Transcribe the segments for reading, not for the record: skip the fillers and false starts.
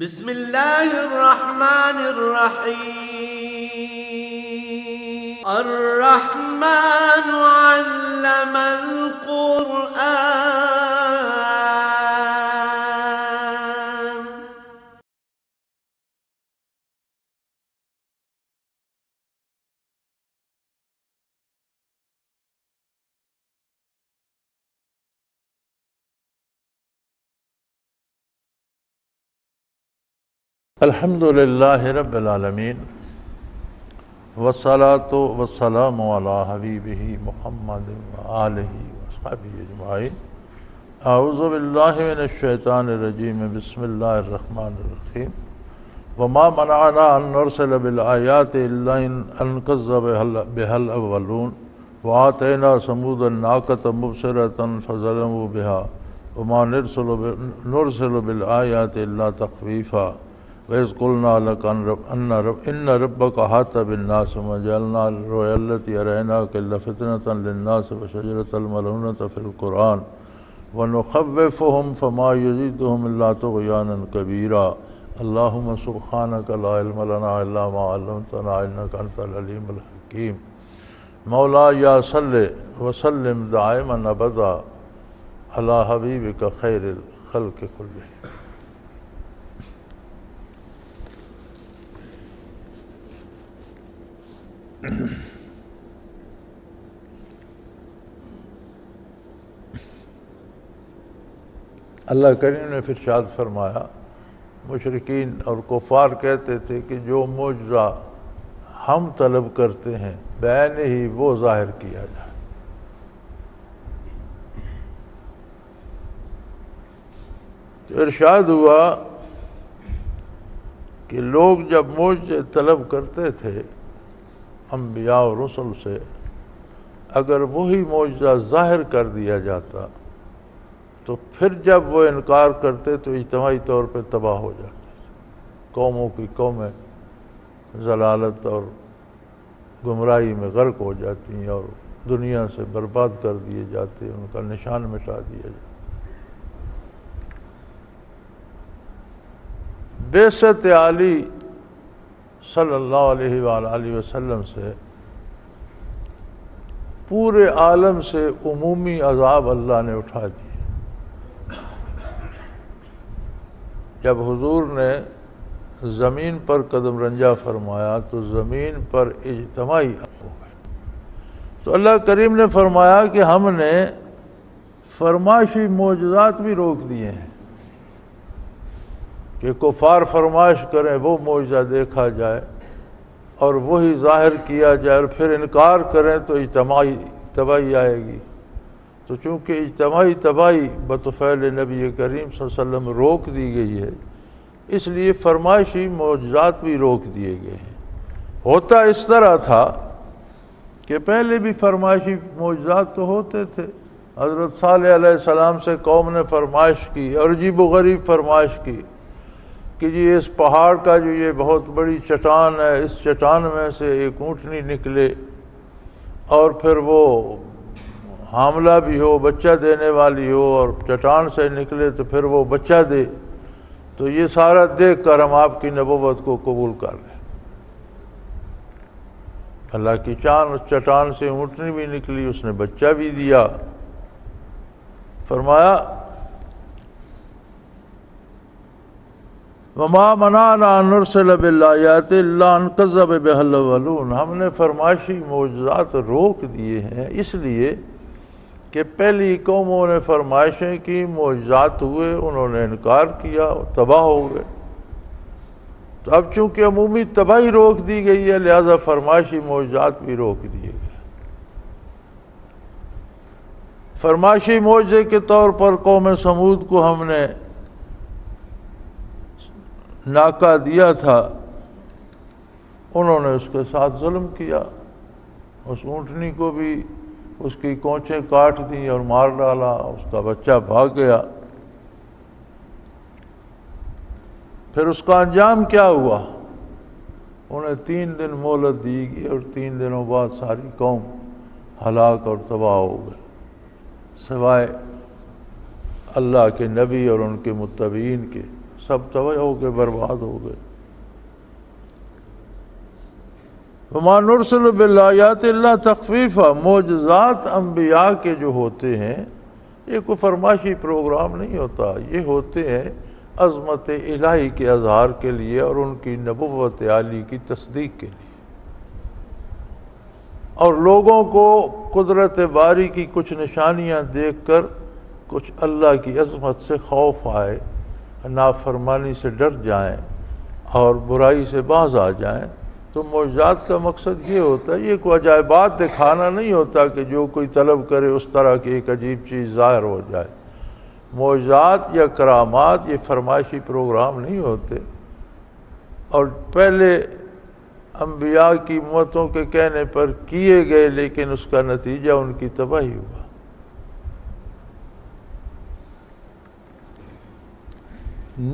بسم اللہ الرحمن الرحیم الرحمن علم القرآن الحمد للہ رب العالمین والصلاة والسلام علی حبیبہ محمد وآلہ وصحبہ اجمعین۔ اعوذ باللہ من الشیطان الرجیم، بسم اللہ الرحمن الرحیم۔ وما منعنا ان نرسل بالآیات الا ان کذب بها الاولون وآتینا ثمود الناقۃ مبصرۃ فظلموا بها وما نرسل بالآیات الا تخویفا وَإِذْ قُلْنَا لَكَ إِنَّ رَبَّكَ أَحَاطَ بِالنَّاسِ وَجَعَلْنَا الرُّؤْيَا الَّتِي أَرَيْنَاكَ فِتْنَةً لِلنَّاسِ وَشَجَرَةَ الْمَلْعُونَةَ فِي الْقُرْآنِ وَنُخَوِّفُهُمْ فَمَا يَزِيدُهُمْ إِلَّا طُغْيَانًا كَبِيرًا۔ اللهم سبحانك لا علم لنا إلا ما علمتنا إنك أنت العليم الحكيم۔ مولاي صل وسلم دائما أبدا على حبيبك خير الخلق كلهم۔ اللہ کریم نے پھر ارشاد فرمایا، مشرکین اور کفار کہتے تھے کہ جو معجزہ ہم طلب کرتے ہیں بعین ہی وہ ظاہر کیا جائے۔ تو ارشاد ہوا کہ لوگ جب معجزے طلب کرتے تھے انبیاء و رسل سے، اگر وہی معجزہ ظاہر کر دیا جاتا تو پھر جب وہ انکار کرتے تو اجتماعی طور پہ تباہ ہو جاتے، قوموں کی قومیں ضلالت اور گمراہی میں غرق ہو جاتی ہیں اور دنیا سے برباد کر دیے جاتے، ان کا نشان مٹا دیا جاتا۔ بعثت علی صلی اللہ علیہ وآلہ وسلم سے پورے عالم سے عمومی عذاب اللہ نے اٹھا دیے۔ جب حضور نے زمین پر قدم رنجہ فرمایا تو زمین پر اجتماعی ہو گئے۔ تو اللہ کریم نے فرمایا کہ ہم نے فرمائشی معجزات بھی روک دیے ہیں کہ کفار فرمائش کریں وہ معجزہ دیکھا جائے اور وہی ظاہر کیا جائے، اور پھر انکار کریں تو اجتماعی تباہی آئے گی۔ تو چونکہ اجتماعی تباہی بطفیل نبی کریم صلی اللہ علیہ وسلم روک دی گئی ہے، اس لیے فرمائشی معجزات بھی روک دیے گئے ہیں۔ ہوتا اس طرح تھا کہ پہلے بھی فرمائشی معجزات تو ہوتے تھے۔ حضرت صالح علیہ السلام سے قوم نے فرمائش کی اور عجیب و غریب فرمائش کی کہ جی اس پہاڑ کا جو یہ بہت بڑی چٹان ہے، اس چٹان میں سے ایک اونٹنی نکلے اور پھر وہ حاملہ بھی ہو، بچہ دینے والی ہو، اور چٹان سے نکلے تو پھر وہ بچہ دے، تو یہ سارا دیکھ کر ہم آپ کی نبوت کو قبول کر لیں۔ اللہ کی شان، اس چٹان سے اونٹنی بھی نکلی، اس نے بچہ بھی دیا۔ فرمایا وَمَا مَنَعْنَا أَن نُرْسِلَ بِالْآيَاتِ إِلَّا أَن كَذَّبَ بِهَا الْأَوَّلُونَ۔ ہم نے فرمائشی معجزات روک دیے ہیں اس لیے کہ پہلی قوموں نے فرمائشیں کی، معجزات ہوئے، انہوں نے انکار کیا، تباہ ہو گئے۔ تو اب چونکہ عمومی تباہی روک دی گئی ہے لہذا فرمائشی معجزات بھی روک دیے گئے۔ فرمائشی معجزے کے طور پر قوم سمود کو ہم نے ناکہ دیا تھا، انہوں نے اس کے ساتھ ظلم کیا، اس اونٹنی کو بھی اس کی کونچیں کاٹ دیں اور مار ڈالا، اس کا بچہ بھاگ گیا۔ پھر اس کا انجام کیا ہوا؟ انہیں 3 دن مہلت دی گئی اور 3 دنوں بعد ساری قوم ہلاک اور تباہ ہو گئی، سوائے اللہ کے نبی اور ان کے متبعین کے سب تباہ ہو گئے، برباد ہو گئے۔ وما نرسل بالآیات الا تخفیفا، معجزات انبیاء کے جو ہوتے ہیں یہ کوئی فرمائشی پروگرام نہیں ہوتا، یہ ہوتے ہیں عظمت الہی کے اظہار کے لیے اور ان کی نبوت عالی کی تصدیق کے لیے، اور لوگوں کو قدرت باری کی کچھ نشانیاں دیکھ کر کچھ اللہ کی عظمت سے خوف آئے، نافرمانی سے ڈر جائیں اور برائی سے باز آ جائیں۔ تو معجزات کا مقصد یہ ہوتا ہے، یہ کوئی عجائبات دکھانا نہیں ہوتا کہ جو کوئی طلب کرے اس طرح کی ایک عجیب چیز ظاہر ہو جائے۔ معجزات یا کرامات یہ فرمائشی پروگرام نہیں ہوتے، اور پہلے انبیاء کی امتوں کے کہنے پر کیے گئے، لیکن اس کا نتیجہ ان کی تباہی ہوا۔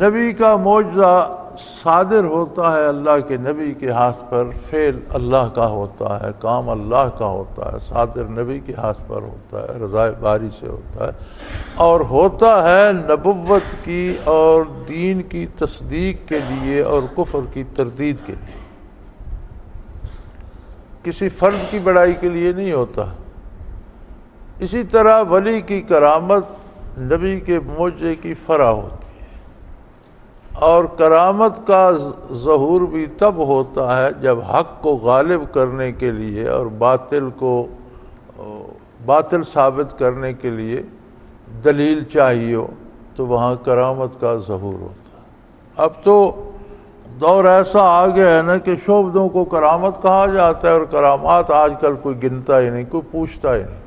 نبی کا معجزہ صادر ہوتا ہے اللہ کے نبی کے ہاتھ پر، فعل اللہ کا ہوتا ہے، کام اللہ کا ہوتا ہے، صادر نبی کے ہاتھ پر ہوتا ہے، رضا باری سے ہوتا ہے، اور ہوتا ہے نبوت کی اور دین کی تصدیق کے لیے اور کفر کی تردید کے لیے، کسی فرد کی بڑائی کے لیے نہیں ہوتا۔ اسی طرح ولی کی کرامت نبی کے معجزے کی فرع ہوتی ہے، اور کرامت کا ظہور بھی تب ہوتا ہے جب حق کو غالب کرنے کے لیے اور باطل ثابت کرنے کے لیے دلیل چاہیے ہو، تو وہاں کرامت کا ظہور ہوتا ہے۔ اب تو دور ایسا آ گیا ہے نا کہ شعبدوں کو کرامت کہا جاتا ہے، اور کرامات آج کل کوئی گنتا ہی نہیں، کوئی پوچھتا ہی نہیں۔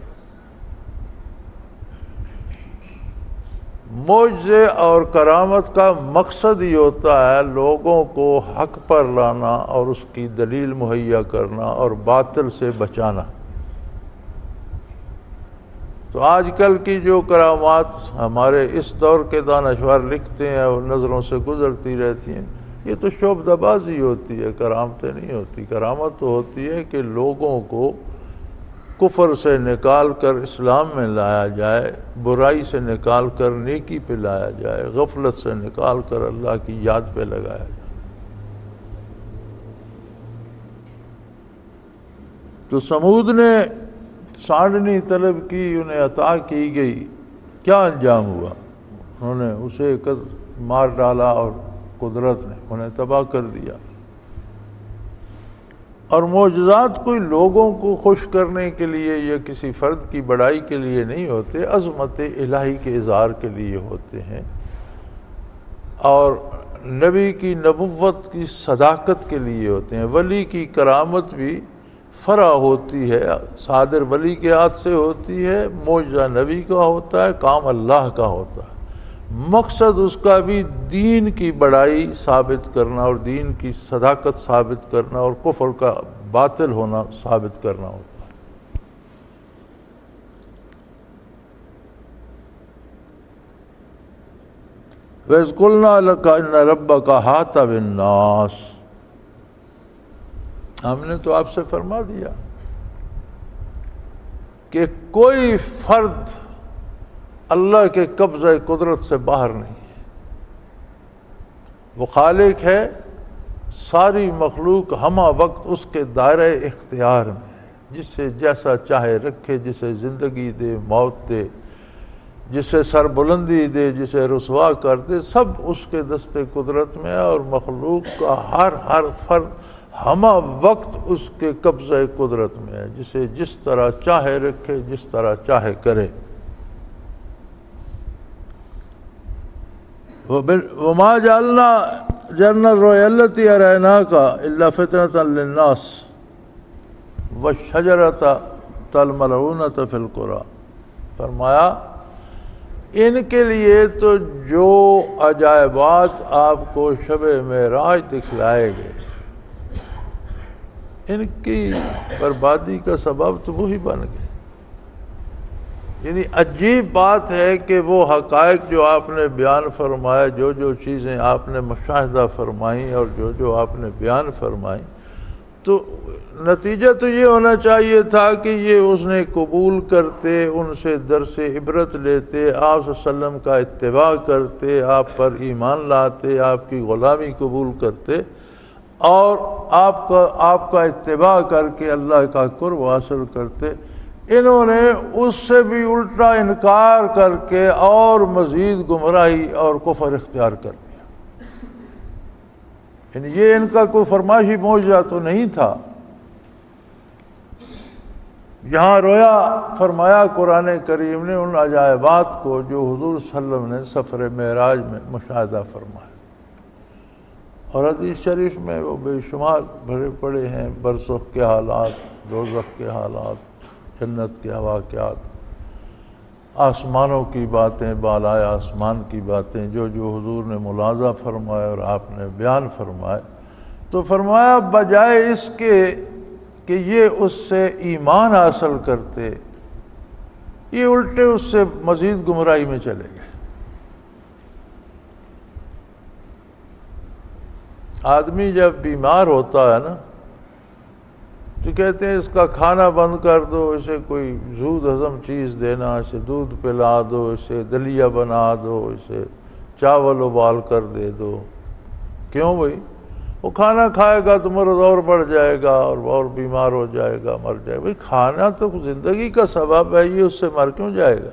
معجزے اور کرامت کا مقصد ہی ہوتا ہے لوگوں کو حق پر لانا اور اس کی دلیل مہیا کرنا اور باطل سے بچانا۔ تو آج کل کی جو کرامات ہمارے اس دور کے دانشور لکھتے ہیں اور نظروں سے گزرتی رہتی ہیں، یہ تو شعبدہ بازی ہوتی ہے، کرامتیں نہیں ہوتی۔ کرامت تو ہوتی ہے کہ لوگوں کو کفر سے نکال کر اسلام میں لایا جائے، برائی سے نکال کر نیکی پہ لایا جائے، غفلت سے نکال کر اللہ کی یاد پہ لگایا جائے۔ تو سمود نے سانڈنی طلب کی، انہیں عطا کی گئی، کیا انجام ہوا؟ انہوں نے اسے مار ڈالا اور قدرت نے انہیں تباہ کر دیا۔ اور معجزات کوئی لوگوں کو خوش کرنے کے لیے یا کسی فرد کی بڑائی کے لیے نہیں ہوتے، عظمت الہی کے اظہار کے لیے ہوتے ہیں، اور نبی کی نبوت کی صداقت کے لیے ہوتے ہیں۔ ولی کی کرامت بھی فرع ہوتی ہے، صادر ولی کے ہاتھ سے ہوتی ہے، معجزہ نبی کا ہوتا ہے، کام اللہ کا ہوتا ہے۔ مقصد اس کا بھی دین کی بڑائی ثابت کرنا اور دین کی صداقت ثابت کرنا اور کفر کا باطل ہونا ثابت کرنا ہوتا ہے۔ وَإِذْ قُلْنَا لَكَ إِنَّ رَبَّكَ أَحَاطَ بِالنَّاسِ، ہم نے تو آپ سے فرما دیا کہ کوئی فرد اللہ کے قبضہ قدرت سے باہر نہیں ہے، وہ خالق ہے، ساری مخلوق ہمہ وقت اس کے دائرہ اختیار میں ہے، جس سے جیسا چاہے رکھے، جسے زندگی دے، موت دے، جسے سر بلندی دے، جسے رسوا کر دے، سب اس کے دست قدرت میں ہے، اور مخلوق کا ہر فرد ہمہ وقت اس کے قبضہ قدرت میں ہے، جسے جس طرح چاہے رکھے، جس طرح چاہے کرے۔ وَمَا جَعَلْنَا الرُّؤْيَا الَّتِي أَرَيْنَاكَ إِلَّا فِتْنَةً لِلنَّاسِ وَالشَّجَرَةَ الْمَلْعُونَةَ فِي الْقُرْآنِ، فرمایا ان کے لیے تو جو عجائبات آپ کو شب معراج دکھلائے گئے، ان کی بربادی کا سبب تو وہی بن گئے۔ یعنی عجیب بات ہے کہ وہ حقائق جو آپ نے بیان فرمائے، جو چیزیں آپ نے مشاہدہ فرمائیں اور جو آپ نے بیان فرمائیں، تو نتیجہ تو یہ ہونا چاہیے تھا کہ یہ اس نے قبول کرتے، ان سے درس عبرت لیتے، آپ صلی اللہ علیہ وسلم کا اتباع کرتے، آپ پر ایمان لاتے، آپ کی غلامی قبول کرتے، اور آپ کا اتباع کر کے اللہ کا قرب حاصل کرتے۔ انہوں نے اس سے بھی الٹا انکار کر کے اور مزید گمراہی اور کفر اختیار کر لیا۔ یعنی یہ ان کا کوئی فرمائشی معجزہ تو نہیں تھا۔ یہاں رویا فرمایا قرآن کریم نے ان عجائبات کو جو حضور صلی اللہ علیہ وسلم نے سفر معراج میں مشاہدہ فرمایا، اور حدیث شریف میں وہ بے شمار بھرے پڑے ہیں، برزخ کے حالات، دوزخ کے حالات، جنت کے واقعات، آسمانوں کی باتیں، بالائے آسمان کی باتیں جو حضور نے ملاحظہ فرمایا اور آپ نے بیان فرمائے۔ تو فرمایا بجائے اس کے کہ یہ اس سے ایمان حاصل کرتے، یہ الٹے اس سے مزید گمراہی میں چلے گئے۔ آدمی جب بیمار ہوتا ہے نا تو کہتے ہیں اس کا کھانا بند کر دو، اسے کوئی زود ہضم چیز دینا، اسے دودھ پلا دو، اسے دلیا بنا دو، اسے چاول ابال کر دے دو۔ کیوں بھائی؟ وہ کھانا کھائے گا تو مرض اور بڑھ جائے گا اور بیمار ہو جائے گا، مر جائے گا۔ بھائی کھانا تو زندگی کا سبب ہے، یہ اس سے مر کیوں جائے گا؟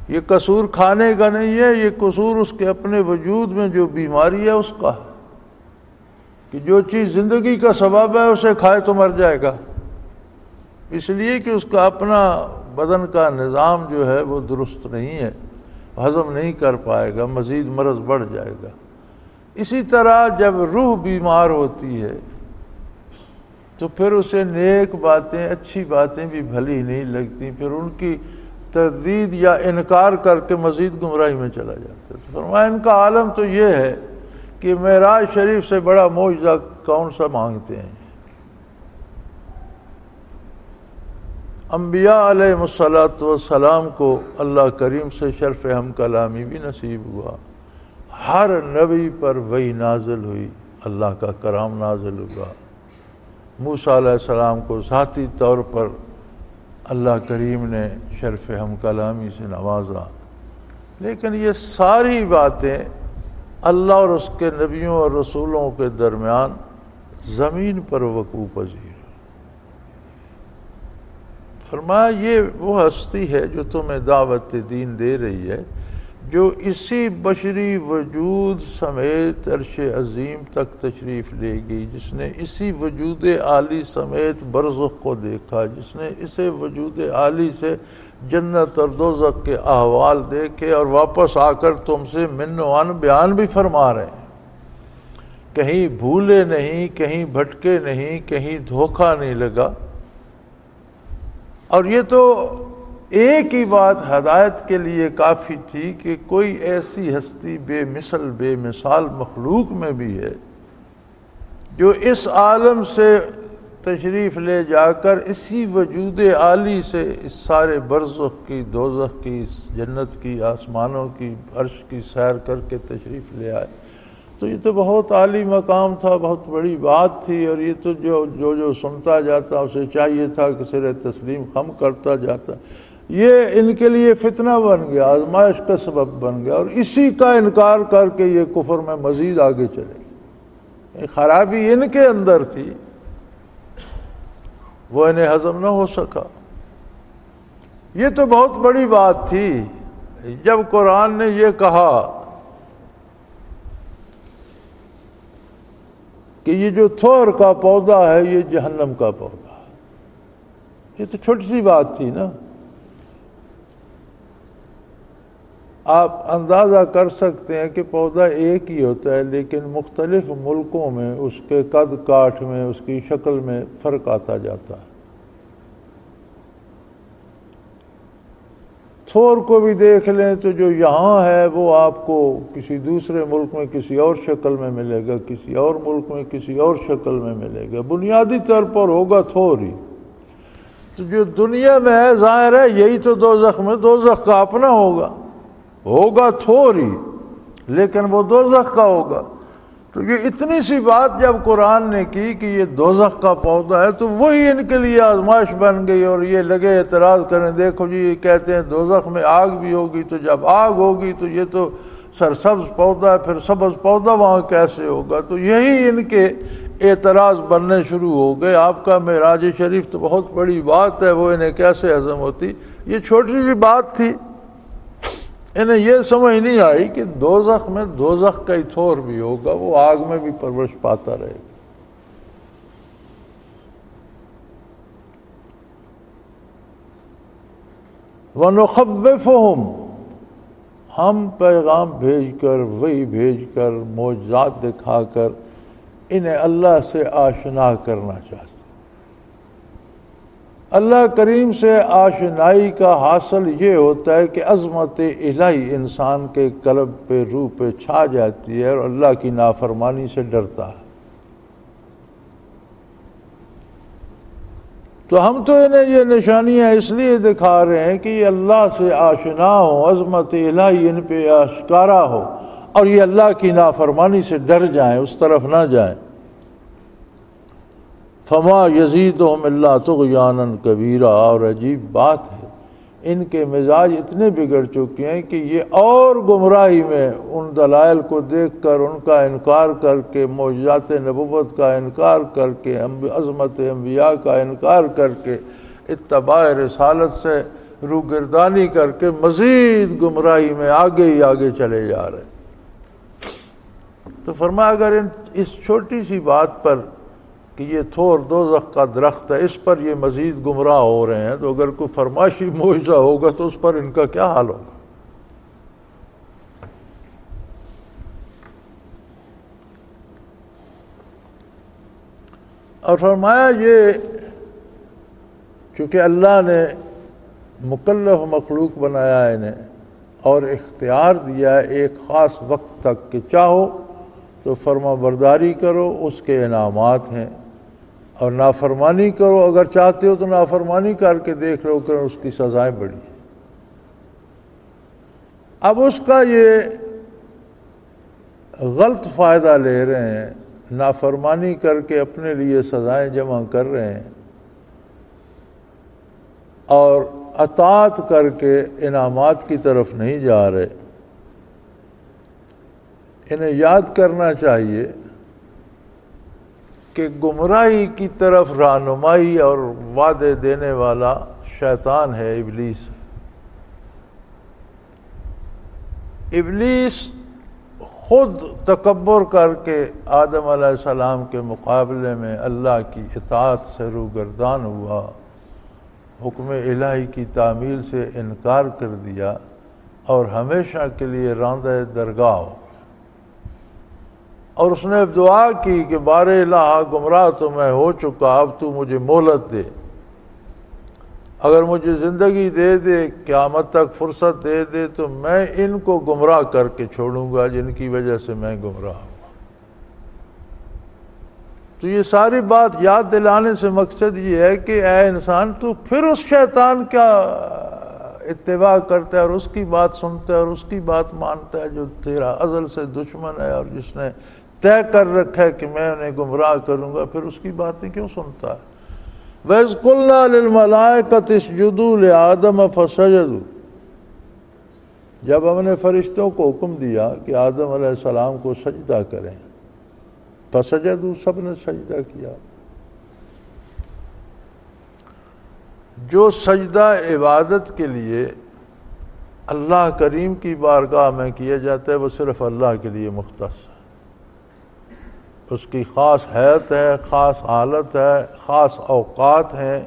یہ قصور کھانے کا نہیں ہے، یہ قصور اس کے اپنے وجود میں جو بیماری ہے اس کا ہے، کہ جو چیز زندگی کا سبب ہے اسے کھائے تو مر جائے گا، اس لیے کہ اس کا اپنا بدن کا نظام جو ہے وہ درست نہیں ہے، ہضم نہیں کر پائے گا، مزید مرض بڑھ جائے گا۔ اسی طرح جب روح بیمار ہوتی ہے تو پھر اسے نیک باتیں، اچھی باتیں بھی بھلی نہیں لگتی، پھر ان کی تردید یا انکار کر کے مزید گمراہی میں چلا جاتا ہے۔ تو فرمایا ان کا عالم تو یہ ہے کہ معراج شریف سے بڑا معجزہ کون سا مانگتے ہیں؟ انبیاء علیہ السلام کو اللہ کریم سے شرف ہم کلامی بھی نصیب ہوا، ہر نبی پر وحی نازل ہوئی، اللہ کا کرام نازل ہوا۔ موسیٰ علیہ السلام کو ذاتی طور پر اللہ کریم نے شرف ہم کلامی سے نوازا، لیکن یہ ساری باتیں اللہ اور اس کے نبیوں اور رسولوں کے درمیان زمین پر وقوع پذیر۔ فرمایا یہ وہ ہستی ہے جو تمہیں دعوت دین دے رہی ہے، جو اسی بشری وجود سمیت عرش عظیم تک تشریف لے گئی، جس نے اسی وجود عالی سمیت برزخ کو دیکھا، جس نے اسے وجود عالی سے جنت اور دوزخ کے احوال دیکھے، اور واپس آ کر تم سے من و عن بیان بھی فرما رہے ہیں۔ کہیں بھولے نہیں، کہیں بھٹکے نہیں، کہیں دھوکہ نہیں لگا۔ اور یہ تو ایک ہی بات ہدایت کے لیے کافی تھی کہ کوئی ایسی ہستی بے مثل بے مثال مخلوق میں بھی ہے جو اس عالم سے تشریف لے جا کر اسی وجود عالی سے اس سارے برزخ کی، دوزخ کی، جنت کی، آسمانوں کی، عرش کی سیر کر کے تشریف لے آئے۔ تو یہ تو بہت عالی مقام تھا، بہت بڑی بات تھی، اور یہ تو جو سنتا جاتا اسے چاہیے تھا کہ سر تسلیم خم کرتا جاتا۔ یہ ان کے لیے فتنہ بن گیا، آزمائش کا سبب بن گیا، اور اسی کا انکار کر کے یہ کفر میں مزید آگے چلے گئے۔ خرابی ان کے اندر تھی، وہ انہیں ہضم نہ ہو سکا۔ یہ تو بہت بڑی بات تھی جب قرآن نے یہ کہا کہ یہ جو تھور کا پودا ہے یہ جہنم کا پودا ہے۔ یہ تو چھوٹی سی بات تھی نا۔ آپ اندازہ کر سکتے ہیں کہ پودا ایک ہی ہوتا ہے، لیکن مختلف ملکوں میں اس کے قد کاٹ میں، اس کی شکل میں فرق آتا جاتا ہے۔ تھور کو بھی دیکھ لیں تو جو یہاں ہے وہ آپ کو کسی دوسرے ملک میں کسی اور شکل میں ملے گا، کسی اور ملک میں کسی اور شکل میں ملے گا، بنیادی طور پر ہوگا تھور ہی۔ تو جو دنیا میں ہے ظاہر ہے یہی تو دوزخ میں، دوزخ کا اپنا ہوگا تھور ہی، لیکن وہ دوزخ کا ہوگا۔ تو یہ اتنی سی بات جب قرآن نے کی کہ یہ دوزخ کا پودا ہے تو وہی ان کے لیے آزمائش بن گئی، اور یہ لگے اعتراض کریں، دیکھو جی یہ کہتے ہیں دوزخ میں آگ بھی ہوگی، تو جب آگ ہوگی تو یہ تو سرسبز پودا ہے، پھر سبز پودا وہاں کیسے ہوگا؟ تو یہی ان کے اعتراض بننے شروع ہو گئے۔ آپ کا معراج شریف تو بہت بڑی بات ہے، وہ انہیں کیسے ہضم ہوتی؟ یہ چھوٹی سی بات تھی، انہیں یہ سمجھ نہیں آئی کہ دوزخ میں دوزخ کا ہی تھور بھی ہوگا، وہ آگ میں بھی پرورش پاتا رہے گا۔ وَنُخَوِّفُهُمْ، ہم پیغام بھیج کر، وہی بھیج کر، معجزات دکھا کر انہیں اللہ سے آشنا کرنا چاہتے۔ اللہ کریم سے آشنائی کا حاصل یہ ہوتا ہے کہ عظمت الہی انسان کے قلب پہ، روح پہ چھا جاتی ہے، اور اللہ کی نافرمانی سے ڈرتا ہے۔ تو ہم تو انہیں یہ نشانیاں اس لیے دکھا رہے ہیں کہ یہ اللہ سے آشنا ہو، عظمت الہی ان پہ آشکارا ہو، اور یہ اللہ کی نافرمانی سے ڈر جائیں، اس طرف نہ جائیں۔ فما یزیدہم الا طغیانا کبیرا، اور عجیب بات ہے ان کے مزاج اتنے بگڑ چکے ہیں کہ یہ اور گمراہی میں ان دلائل کو دیکھ کر ان کا انکار کر کے، معجزات نبوت کا انکار کر کے، عظمت انبیاء کا انکار کر کے، اتباع رسالت سے روگردانی کر کے مزید گمراہی میں آگے ہی آگے چلے جا رہے ہیں۔ تو فرمایا اگر اس چھوٹی سی بات پر کہ یہ تھور دوزخ کا درخت ہے، اس پر یہ مزید گمراہ ہو رہے ہیں، تو اگر کوئی فرمائشی معجزہ ہوگا تو اس پر ان کا کیا حال ہوگا؟ اور فرمایا یہ چونکہ اللہ نے مکلف مخلوق بنایا ہے انہیں، اور اختیار دیا ہے ایک خاص وقت تک کہ چاہو تو فرما برداری کرو، اس کے انعامات ہیں، اور نافرمانی کرو اگر چاہتے ہو تو نافرمانی کر کے دیکھ لو کہ اس کی سزائیں بڑی ہیں۔ اب اس کا یہ غلط فائدہ لے رہے ہیں، نافرمانی کر کے اپنے لیے سزائیں جمع کر رہے ہیں، اور اطاعت کر کے انعامات کی طرف نہیں جا رہے۔ انہیں یاد کرنا چاہیے کہ گمراہی کی طرف رہنمائی اور وعدے دینے والا شیطان ہے، ابلیس ہے۔ ابلیس خود تکبر کر کے آدم علیہ السلام کے مقابلے میں اللہ کی اطاعت سے روگردان ہوا، حکم الہی کی تعمیل سے انکار کر دیا، اور ہمیشہ کے لیے راندہ درگاہ ہو۔ اور اس نے دعا کی کہ بار الہ گمراہ تو میں ہو چکا، اب تو مجھے مہلت دے، اگر مجھے زندگی دے دے، قیامت تک فرصت دے دے، تو میں ان کو گمراہ کر کے چھوڑوں گا جن کی وجہ سے میں گمراہ ہوں۔ تو یہ ساری بات یاد دلانے سے مقصد یہ ہے کہ اے انسان تو پھر اس شیطان کا اتباع کرتا ہے اور اس کی بات سنتا ہے اور اس کی بات مانتا ہے جو تیرا ازل سے دشمن ہے، اور جس نے طے کر رکھا ہے کہ میں انہیں گمراہ کروں گا، پھر اس کی باتیں کیوں سنتا ہے؟ وَإِذْ قُلْنَا لِلْمَلَائِكَةِ اسْجُدُوا لِآدَمَ فَسَجَدُوا، جب ہم نے فرشتوں کو حکم دیا کہ آدم علیہ السلام کو سجدہ کریں، فَسَجَدُوا، سب نے سجدہ کیا۔ جو سجدہ عبادت کے لیے اللہ کریم کی بارگاہ میں کیا جاتا ہے وہ صرف اللہ کے لیے مختص ہے، اس کی خاص حیت ہے، خاص حالت ہے، خاص اوقات ہیں۔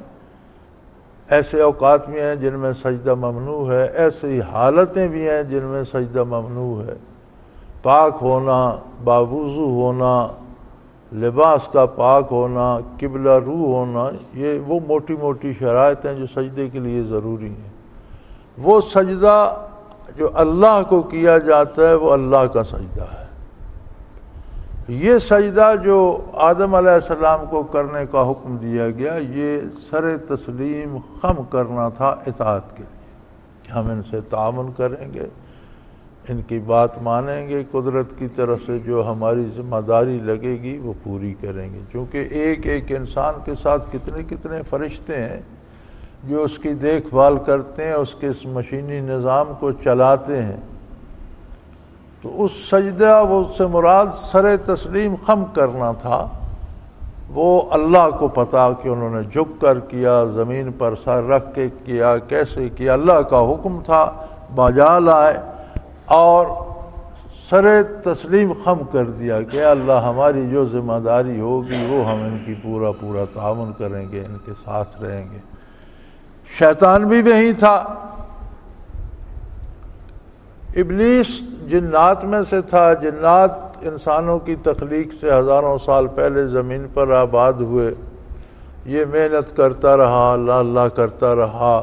ایسے اوقات بھی ہیں جن میں سجدہ ممنوع ہے، ایسی حالتیں بھی ہیں جن میں سجدہ ممنوع ہے۔ پاک ہونا، باوضو ہونا، لباس کا پاک ہونا، قبلہ رو ہونا، یہ وہ موٹی موٹی شرائط ہیں جو سجدے کے لیے ضروری ہیں۔ وہ سجدہ جو اللہ کو کیا جاتا ہے وہ اللہ کا سجدہ ہے۔ یہ سجدہ جو آدم علیہ السلام کو کرنے کا حکم دیا گیا، یہ سر تسلیم خم کرنا تھا اطاعت کے لیے، ہم ان سے تعاون کریں گے، ان کی بات مانیں گے، قدرت کی طرف سے جو ہماری ذمہ داری لگے گی وہ پوری کریں گے، چونکہ ایک ایک انسان کے ساتھ کتنے کتنے فرشتے ہیں جو اس کی دیکھ بھال کرتے ہیں، اس کے اس مشینی نظام کو چلاتے ہیں۔ تو اس سجدہ وہ سے مراد سر تسلیم خم کرنا تھا، وہ اللہ کو پتا کہ انہوں نے جھک کر کیا، زمین پر سر رکھ کے کیا، کیسے کیا، اللہ کا حکم تھا، باجا لائے اور سر تسلیم خم کر دیا کہ اللہ ہماری جو ذمہ داری ہوگی وہ ہم ان کی پورا تعاون کریں گے، ان کے ساتھ رہیں گے۔ شیطان بھی وہی تھا، ابلیس جنات میں سے تھا، جنات انسانوں کی تخلیق سے ہزاروں سال پہلے زمین پر آباد ہوئے، یہ محنت کرتا رہا، اللہ کرتا رہا،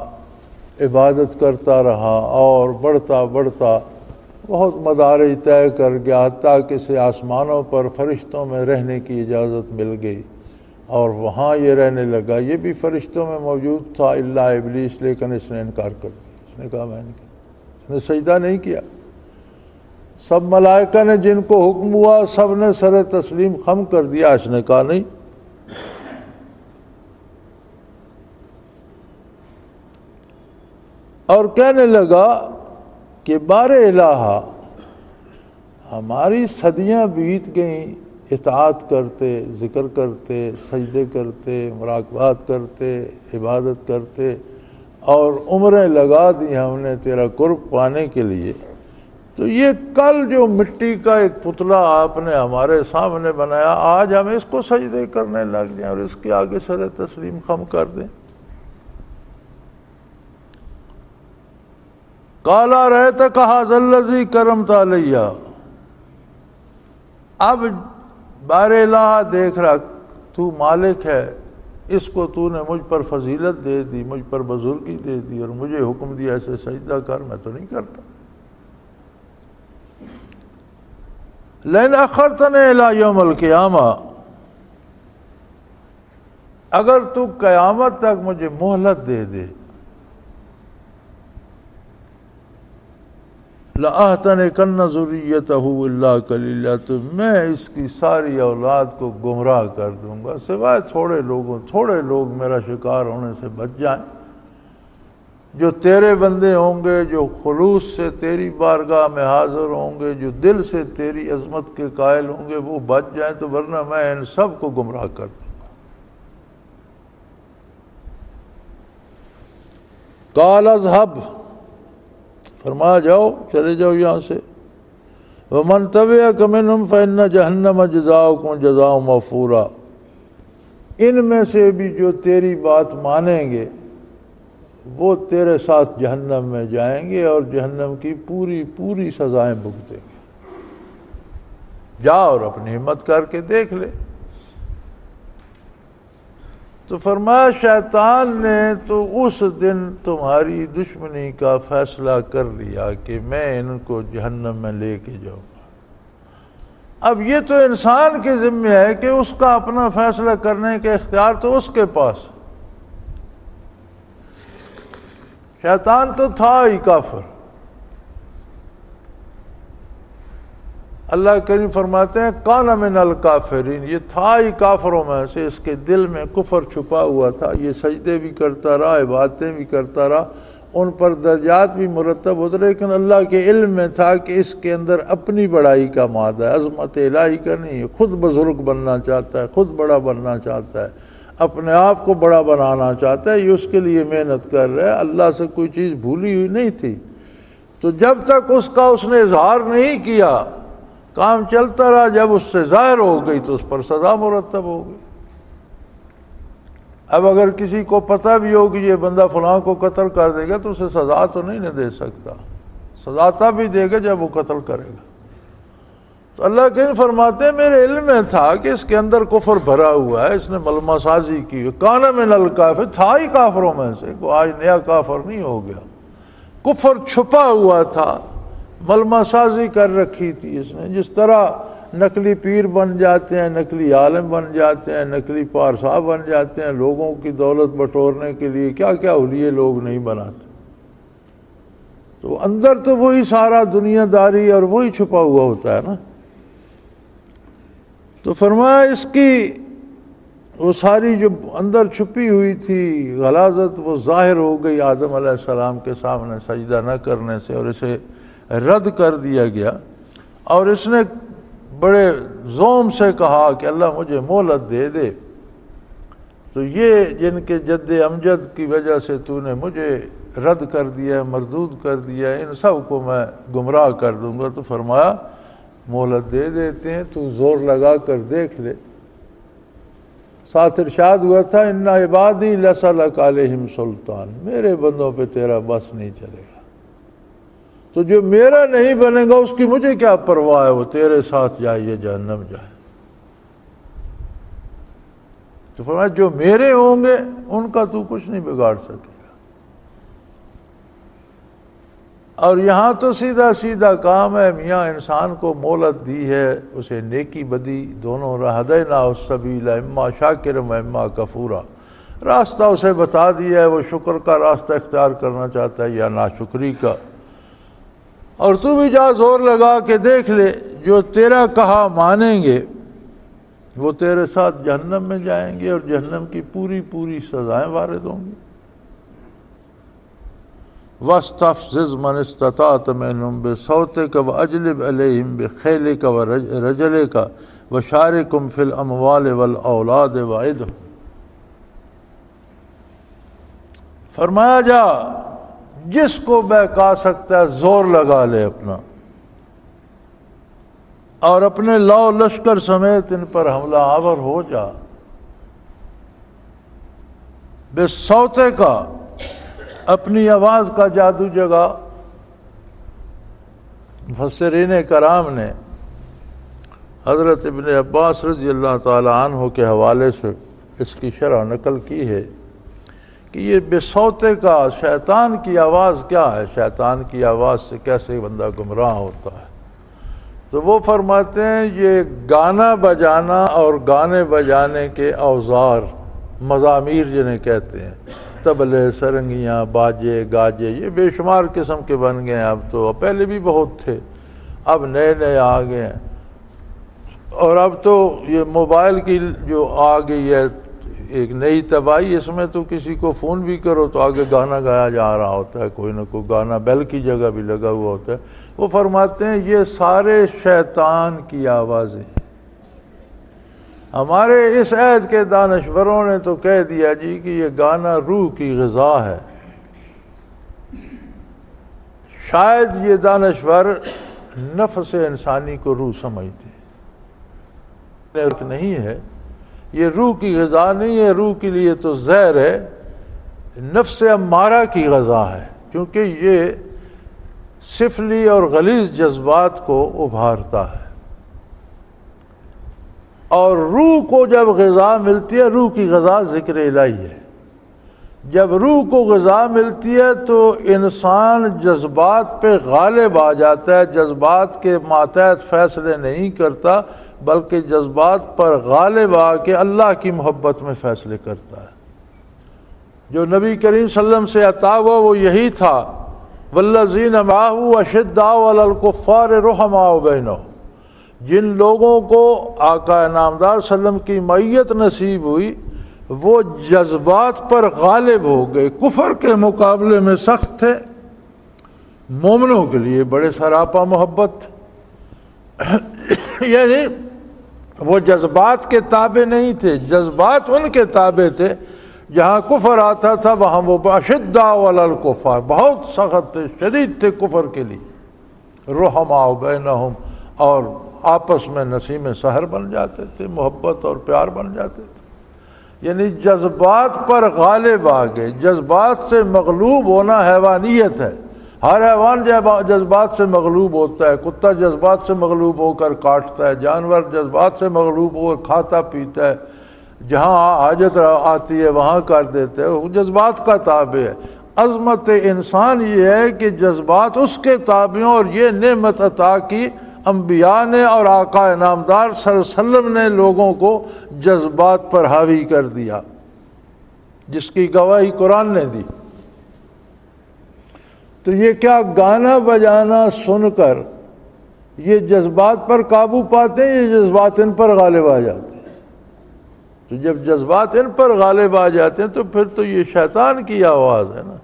عبادت کرتا رہا اور بڑھتا بہت مدارج طے کر گیا، حتیٰ کہ اسے آسمانوں پر فرشتوں میں رہنے کی اجازت مل گئی اور وہاں یہ رہنے لگا۔ یہ بھی فرشتوں میں موجود تھا الا ابلیس، لیکن اس نے انکار کر دیا، اس نے کہا میں نہیں کیا، اس نے سجدہ نہیں کیا۔ سب ملائکہ نے جن کو حکم ہوا سب نے سر تسلیم خم کر دیا، اس نے کہا نہیں۔ اور کہنے لگا کہ بار الہ، ہماری صدیاں بیت گئیں اطاعت کرتے، ذکر کرتے، سجدے کرتے، مراقبات کرتے، عبادت کرتے، اور عمریں لگا دی ہم نے تیرا قرب پانے کے لیے، تو یہ کل جو مٹی کا ایک پتلا آپ نے ہمارے سامنے بنایا، آج ہم اس کو سجدے کرنے لگ جائیں اور اس کے آگے سر تسلیم خم کر دیں۔ قَالَ رَأَيْتَكَ هَذَا الَّذِي كَرَّمْتَ عَلَيَّ، اب بار الہ دیکھ رہا، تو مالک ہے، اس کو تو نے مجھ پر فضیلت دے دی، مجھ پر بزرگی دے دی اور مجھے حکم دیا ایسے سجدہ کر، میں تو نہیں کرتا۔ لَإِنْ أَخَّرْتَنِي إِلَىٰ يَوْمِ الْقِيَامَةِ، اگر تو قیامت تک مجھے مہلت دے دے، لَأَحْتَنِكَنَّ ذُرِّيَّتَهُ إِلَّا قَلِيلًا، تو میں اس کی ساری اولاد کو گمراہ کر دوں گا، سوائے تھوڑے لوگ میرا شکار ہونے سے بچ جائیں، جو تیرے بندے ہوں گے، جو خلوص سے تیری بارگاہ میں حاضر ہوں گے، جو دل سے تیری عظمت کے قائل ہوں گے، وہ بچ جائیں، تو ورنہ میں ان سب کو گمراہ کر دوں گا۔ قال اذهب، فرمایا جاؤ، چلے جاؤ یہاں سے، ومن تبعک منہم فإن جہنم جزاؤکم جزاء موفورا، ان میں سے بھی جو تیری بات مانیں گے وہ تیرے ساتھ جہنم میں جائیں گے اور جہنم کی پوری سزائیں بھگتیں گے، جا اور اپنی ہمت کر کے دیکھ لے۔ تو فرمایا شیطان نے تو اس دن تمہاری دشمنی کا فیصلہ کر لیا کہ میں ان کو جہنم میں لے کے جاؤں گا۔ اب یہ تو انسان کے ذمہ ہے کہ اس کا اپنا فیصلہ کرنے کا اختیار تو اس کے پاس، شیطان تو تھا ہی کافر۔ اللہ کریم فرماتے ہیں کان من الکافرین، یہ تھا ہی کافروں میں سے، اس کے دل میں کفر چھپا ہوا تھا، یہ سجدے بھی کرتا رہا، عبادتیں بھی کرتا رہا، ان پر درجات بھی مرتب ہوتے، لیکن اللہ کے علم میں تھا کہ اس کے اندر اپنی بڑائی کا مادہ ہے، عظمت الہی کا نہیں، خود بزرگ بننا چاہتا ہے، خود بڑا بننا چاہتا ہے، اپنے آپ کو بڑا بنانا چاہتا ہے، یہ اس کے لیے محنت کر رہا ہے، اللہ سے کوئی چیز بھولی ہوئی نہیں تھی۔ تو جب تک اس کا اس نے اظہار نہیں کیا، کام چلتا رہا، جب اس سے ظاہر ہو گئی تو اس پر سزا مرتب ہو گئی۔ اب اگر کسی کو پتہ بھی ہو کہ یہ بندہ فلاں کو قتل کر دے گا تو اسے سزا تو نہیں نہ دے سکتا، سزا تب بھی دے گا جب وہ قتل کرے گا۔ تو اللہ کریم فرماتے ہیں میرے علم میں تھا کہ اس کے اندر کفر بھرا ہوا ہے، اس نے ملمہ سازی کی، کان من الکافر، تھا ہی کافروں میں سے، کوئی آج نیا کافر نہیں ہو گیا، کفر چھپا ہوا تھا، ملمہ سازی کر رکھی تھی اس نے۔ جس طرح نقلی پیر بن جاتے ہیں، نقلی عالم بن جاتے ہیں، نقلی پارسا بن جاتے ہیں، لوگوں کی دولت بٹورنے کے لیے کیا کیا حلیے لوگ نہیں بناتے۔ تو اندر تو وہی سارا دنیا داری اور وہی چھپا ہوا ہوتا ہے نا. تو فرمایا اس کی وہ ساری جو اندر چھپی ہوئی تھی غلاظت وہ ظاہر ہو گئی آدم علیہ السلام کے سامنے سجدہ نہ کرنے سے، اور اسے رد کر دیا گیا. اور اس نے بڑے زوم سے کہا کہ اللہ مجھے مہلت دے دے. تو یہ جن کے جد امجد کی وجہ سے تو نے مجھے رد کر دیا، مردود کر دیا، ان سب کو میں گمراہ کر دوں گا. تو فرمایا مہلت دے دیتے ہیں، تو زور لگا کر دیکھ لے. ساتھ ارشاد ہوا تھا ان عبادی لیس لک علیہم سلطان، میرے بندوں پہ تیرا بس نہیں چلے گا. تو جو میرا نہیں بنے گا اس کی مجھے کیا پرواہ ہے، وہ تیرے ساتھ جائے یا جہنم جائے. تو فرمایا جو میرے ہوں گے ان کا تو کچھ نہیں بگاڑ سکے گا. اور یہاں تو سیدھا سیدھا کام ہے، میاں انسان کو مہلت دی ہے، اسے نیکی بدی دونوں ہدیناہ السبیل اما شاکرا و اما کفورا، راستہ اسے بتا دیا ہے، وہ شکر کا راستہ اختیار کرنا چاہتا ہے یا ناشکری کا. اور تو بھی جا زور لگا کے دیکھ لے، جو تیرا کہا مانیں گے وہ تیرے ساتھ جہنم میں جائیں گے اور جہنم کی پوری پوری سزائیں وارد ہوں گی. وَاسْتَفْزِزْ مَنِ اسْتَطَعْتَ مِنْهُمْ بِصَوْتِكَ وَأَجْلِبْ عَلَيْهِمْ بِخَيْلِكَ وَرَجَلِكَ وَشَارِكْهُمْ فِي الْأَمْوَالِ وَالْأَوْلَادِ وَعِدْهُمْ. فرمایا جا جس کو بہکا سکتا ہے زور لگا لے اپنا، اور اپنے لاؤ لشکر سمیت ان پر حملہ آور ہو جا. بِصَوْتِكَ کا اپنی آواز کا جادو جگا. مفسرین کرام نے حضرت ابن عباس رضی اللہ تعالی عنہ کے حوالے سے اس کی شرح نقل کی ہے کہ یہ بصوتے کا شیطان کی آواز کیا ہے، شیطان کی آواز سے کیسے بندہ گمراہ ہوتا ہے. تو وہ فرماتے ہیں یہ گانا بجانا اور گانے بجانے کے اوزار، مزامیر جنہیں کہتے ہیں، طبلے، سرنگیاں، باجے، گاجے، یہ بے شمار قسم کے بن گئے ہیں. اب تو پہلے بھی بہت تھے، اب نئے نئے آ گئے ہیں. اور اب تو یہ موبائل کی جو آ گئی ہے ایک نئی تباہی، اس میں تو کسی کو فون بھی کرو تو آگے گانا گایا جا رہا ہوتا ہے، کوئی نہ کوئی گانا بیل کی جگہ بھی لگا ہوا ہوتا ہے. وہ فرماتے ہیں یہ سارے شیطان کی آوازیں ہیں. ہمارے اس عہد کے دانشوروں نے تو کہہ دیا جی کہ یہ گانا روح کی غذا ہے. شاید یہ دانشور نفس انسانی کو روح سمجھتے ہیں، نہیں ہے، یہ روح کی غذا نہیں ہے، روح کے لیے تو زہر ہے، نفس امارہ کی غذا ہے، کیونکہ یہ سفلی اور غلیظ جذبات کو ابھارتا ہے. اور روح کو جب غذا ملتی ہے، روح کی غذا ذکر الہی ہے، جب روح کو غذا ملتی ہے تو انسان جذبات پہ غالب آ جاتا ہے، جذبات کے ماتحت فیصلے نہیں کرتا بلکہ جذبات پر غالب آ کے اللہ کی محبت میں فیصلے کرتا ہے. جو نبی کریم صلی اللہ علیہ وسلم سے عطا ہوا وہ یہی تھا، وَالَّذِينَ مَعَهُ أَشِدَّاءُ عَلَى الْكُفَّارِ رُحَمَاءُ بَيْنَهُمْ. جن لوگوں کو آقا نامدار صلی اللہ علیہ وسلم کی معیت نصیب ہوئی وہ جذبات پر غالب ہو گئے، کفر کے مقابلے میں سخت تھے، مومنوں کے لیے بڑے سراپا محبت. یعنی وہ جذبات کے تابع نہیں تھے، جذبات ان کے تابع تھے. جہاں کفر آتا تھا وہاں وہ اشداء علی الکفار، بہت سخت تھے، شدید تھے کفر کے لیے. رحماء بینہم، اور آپس میں نسیم سحر بن جاتے تھے، محبت اور پیار بن جاتے تھے. یعنی جذبات پر غالب آ گئے. جذبات سے مغلوب ہونا حیوانیت ہے، ہر حیوان جذبات سے مغلوب ہوتا ہے. کتا جذبات سے مغلوب ہو کر کاٹتا ہے، جانور جذبات سے مغلوب ہو کر کھاتا پیتا ہے، جہاں حاجت آتی ہے وہاں کر دیتا ہے، وہ جذبات کا تابع ہے. عظمت انسان یہ ہے کہ جذبات اس کے تابع ہوں، اور یہ نعمت عطا کی انبیاء نے اور آقا نامدار صلی اللہ علیہ وسلم نے لوگوں کو جذبات پر حاوی کر دیا، جس کی گواہی قرآن نے دی. تو یہ کیا گانا بجانا سن کر یہ جذبات پر قابو پاتے ہیں، یہ جذبات ان پر غالب آ جاتے ہیں؟ تو جب جذبات ان پر غالب آ جاتے ہیں تو پھر تو یہ شیطان کی آواز ہے نا۔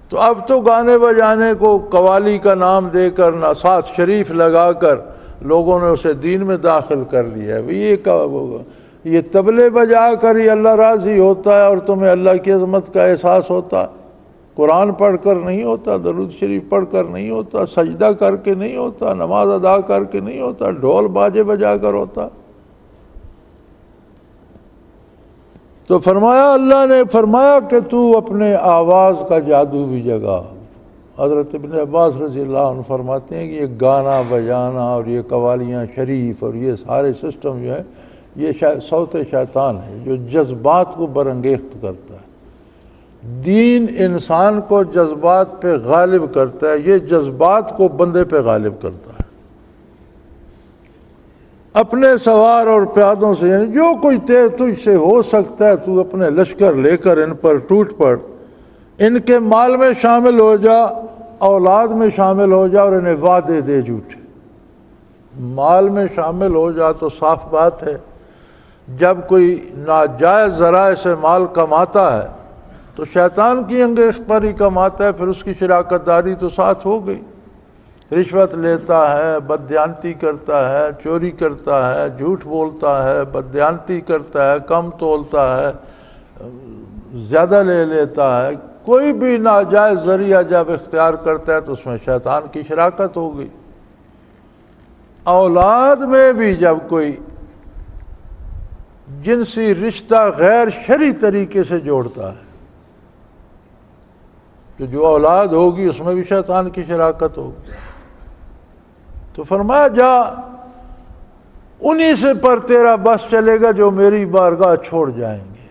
تو اب تو گانے بجانے کو قوالی کا نام دے کر نصات شریف لگا کر لوگوں نے اسے دین میں داخل کر لیا ہے۔ یہ طبلے بجا کر یہ اللہ راضی ہوتا ہے اور تمہیں اللہ کی عظمت کا احساس ہوتا ہے؟ قرآن پڑھ کر نہیں ہوتا، درود شریف پڑھ کر نہیں ہوتا، سجدہ کر کے نہیں ہوتا، نماز ادا کر کے نہیں ہوتا، ڈھول باجے بجا کر ہوتا۔ تو فرمایا، اللہ نے فرمایا کہ تو اپنے آواز کا جادو بھی جگا۔ حضرت ابن عباس رضی اللہ عنہ فرماتے ہیں کہ یہ گانا بجانا اور یہ قوالیاں شریف اور یہ سارے سسٹم جو ہے یہ صوت شیطان ہے جو جذبات کو برانگیخت کرتا ہے۔ دین انسان کو جذبات پہ غالب کرتا ہے، یہ جذبات کو بندے پہ غالب کرتا ہے۔ اپنے سوار اور پیادوں سے، یعنی جو کچھ تجھ سے ہو سکتا ہے تو اپنے لشکر لے کر ان پر ٹوٹ پڑ، ان کے مال میں شامل ہو جا، اولاد میں شامل ہو جا اور انہیں وعدے دے جھوٹے۔ مال میں شامل ہو جا تو صاف بات ہے جب کوئی ناجائز ذرائع سے مال کماتا ہے تو شیطان کی انگیخت پر ہی کماتا ہے، پھر اس کی شراکت داری تو ساتھ ہو گئی۔ رشوت لیتا ہے، بددیانتی کرتا ہے، چوری کرتا ہے، جھوٹ بولتا ہے، بددیانتی کرتا ہے، کم تولتا ہے، زیادہ لے لیتا ہے، کوئی بھی ناجائز ذریعہ جب اختیار کرتا ہے تو اس میں شیطان کی شراکت ہو گئی۔ اولاد میں بھی جب کوئی جنسی رشتہ غیر شرعی طریقے سے جوڑتا ہے تو جو اولاد ہوگی اس میں بھی شیطان کی شراکت ہوگی۔ تو فرمایا جا انہی سے پر تیرا بس چلے گا جو میری بارگاہ چھوڑ جائیں گے۔